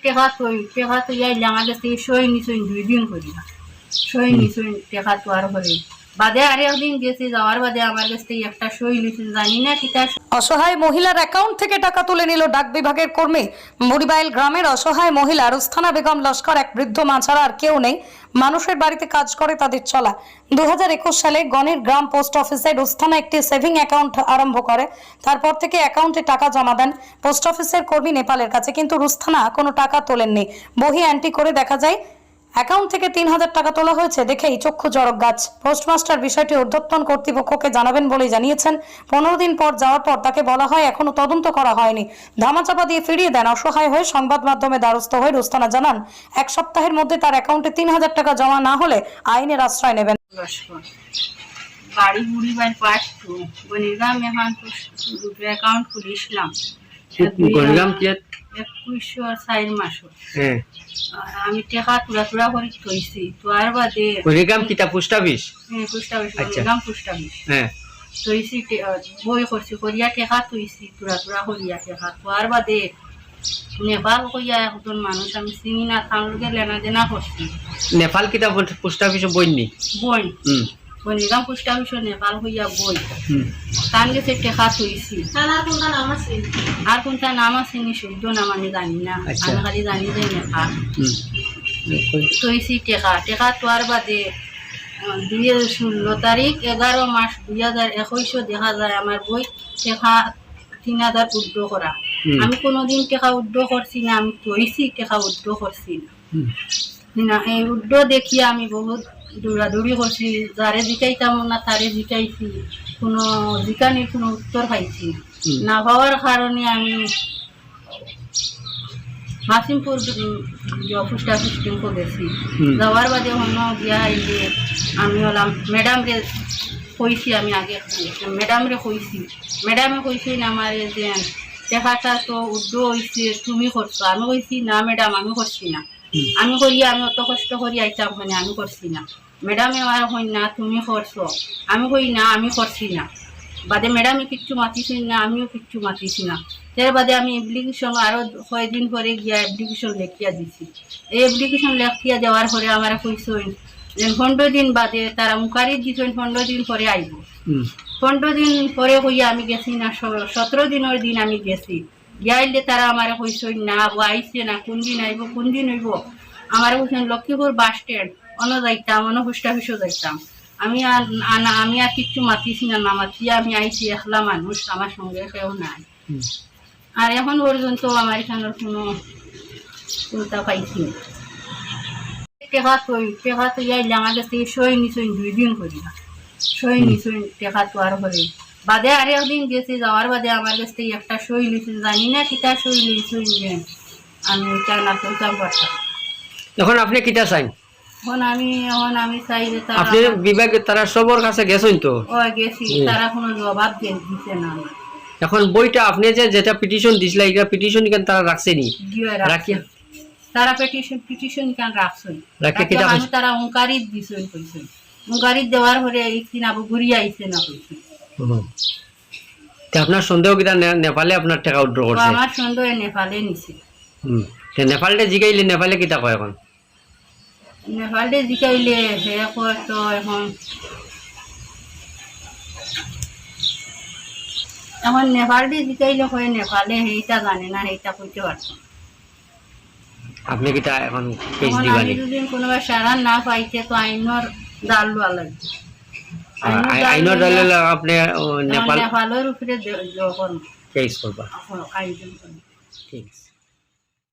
টেকা তো আইলাম আগে থেকে সই নিছই 2 দিন করিয়া সই নিছই টেকা তো আর করে বাদে আর একদিন গেছি যাওয়ার বাদে আমার কাছ থেকে একটা সই নিছেন জানি না কিতা। অসহায় মহিলার অ্যাকাউন্ট থেকে টাকা তুলে নিল ডাক বিভাগের কর্মী। মুড়িবাইল গ্রামের অসহায় মহিলা রুস্থানা বেগম লস্কর এক বৃদ্ধ মা ছাড়া আর কেউ নেই। মানুষের বাড়িতে কাজ করে তাদের চলা। 2021 সালে গণের গ্রাম পোস্ট অফিসে রুস্থানা একটি সেভিং অ্যাকাউন্ট আরম্ভ করে। তারপর থেকে অ্যাকাউন্টে টাকা জমা দেন পোস্ট অফিসের কর্মী নেপালের কাছে, কিন্তু রুস্থানা কোনো টাকা তোলেননি। বহি এন্ট্রি করে দেখা যায় অ্যাকাউন্ট থেকে 3000 টাকা তোলা হয়েছে। দেখেই চক্ষু জড়ক গাছ। পোস্টমাস্টার বিষয়টি ঊর্ধ্বতন কর্তৃপক্ষকে জানাবেন বলে জানিয়েছেন। 15 দিন পর যাওয়ার পর তাকে বলা হয় এখনো তদন্ত করা হয়নি। ধামাচাপা দিয়ে ফিরিয়ে দেন। অসহায় হয়ে সংবাদ মাধ্যমে দ্বারস্থ হয়ে রুস্থানা জানান 1 সপ্তাহের মধ্যে তার অ্যাকাউন্টে 3000 টাকা জমা না হলে আইনের আশ্রয় নেবেন। বাড়ি বুড়ি বাড়ি পাস তো বনিরাম এখন তো দুটো অ্যাকাউন্ট খুলিছিলাম 21 মাস। আমি টেকা তুলা করে থইছি তো আর বাদে পোস্ট অফিস থইছি বই করছি করিয়া টেকা থইছি তুলা করিয়া টেকা তো আর বাদে নেপাল কইয়া একজন মানুষ আমি চিনি না তার লগে লেনা দেনা করছি। নেপাল কিতা পোস্ট অফিস বইনি বই বনিরাম পোস্ট অফিস নেপাল হইয়া বই তান গেছে টেকা থইছি। আর কোনটা নাম আছে নি শুদ্ধ নাম আমি জানি না, আমি খালি জানি যে নেপাল থইছি টেকা তো আর বাদে 16 তারিখ 11 মাস 2021 দেখা যায় আমার বই টেকা 3000 উদ্যোগ করা। আমি কোনোদিন টেকা উদ্যোগ করছি না, আমি থইছি টেকা উদ্যোগ করছি না। এই উদ্যোগ দেখিয়ে আমি বহুত দৌড়াদৌড়ি করছি, যারে জিকাইতাম না তারে জিকাইছি, কোনো জিকানির কোনো উত্তর পাইছি না পাওয়ার কারণে আমি মাসিমপুর পোস্ট অফিস ব্যাংকে গেছি। যাওয়ার বাদে অন্য গিয়া যে আমি হলাম ম্যাডামরে কইছি, আমি আগে ম্যাডামরে কইছি, ম্যাডামে কইছি না আমার যে টেকাটা তো উদ্যোগ হয়েছে তুমি করছো। আমি কইছি না ম্যাডাম আমি করছি না, আমি করি আমি অত কষ্ট করি আইতাম মানে আমি করছি না। ম্যাডামে আমার কই না তুমি করছো, আমি কই না আমি করছি না। বাদে ম্যাডামে কিচ্ছু মাতিছি না, আমিও কিচ্ছু মাতিছি না। তার বাদে আমি অ্যাপ্লিকেশন আরও কয়েকদিন পরে গিয়া অ্যাপ্লিকেশন লেখিয়া দিছি। এই অ্যাপ্লিকেশন লেখিয়া দেওয়ার পরে আমার কইসই 15 দিন বাদে তারা মুখারি দিছেন 15 দিন পরে আইব। 15 দিন পরে কইয়া আমি গেছি না, 17 দিনের দিন আমি গেছি। গিয়াইলে তারা আমার কইসই না আইছে না, কোন দিন আইব কোন দিন হইব। আমার কইছেন লক্ষ্মীপুর বাস স্ট্যান্ড অন্য যাইতাম, অন্য পোস্ট অফিসও যাইতাম। আমি আর কিচ্ছু মাতিছি না, না মাতিয়া আমি আইছি, একলা মানুষ, আমার সঙ্গে কেউ নাই। আর এখন পর্যন্ত আমার এখানের কোনো চিন্তা পাইছি না। টেকা তো আইলাম আগে থেকে সই নিছই 2 দিন করিয়া সই নিছই টেকা তো আর করে বাদে আর একদিন গেছি যাওয়ার বাদে আমার কাছ থেকে একটা সই নিছেন জানি না কিতা সই নিছই যে আমি ওইটা না করতাম পারতাম। এখন আপনি কিতা চাই? এখন আমি চাই যে আপনি বিভাগে তারা সবার কাছে গেছেন তো? গেছি, তারা কোনো জবাব দিছে না। এখন বইটা আপনি যেটা পিটিশন দিছিলা এটা পিটিশন কেন তারা রাখছেনি? রাখিয়া তারা পিটিশন কেন রাখছেন আমি তারা অঙ্কারিত দিছেন কইছেন। অঙ্কারিত দেওয়ার পরে একদিন আবু ঘুরিয়ে আইছে না কইছেন। আপনার সন্দেহ কিটা নেপালে আপনার টাকা উইথড্র করছে? আমার সন্দেহ নেপালে নিছে। নেপালে জিগাইলে নেপালে কিটা কয়? এখন নেপালে জিগাইলে হে কয় তো এখন নেপালে জিগাইলে কয় নেপালে সেইটা জানে না, সেইটা কইতে পারতো। আপনি কিটা এখন কেস দিবানি? যদি কোনোবা সারা না পাইছে তো আইনের দাল লওয়া লাগবে। আইনের দাল আপনি নেপালের উপরে কেস করবা? আইন ঠিক আছে।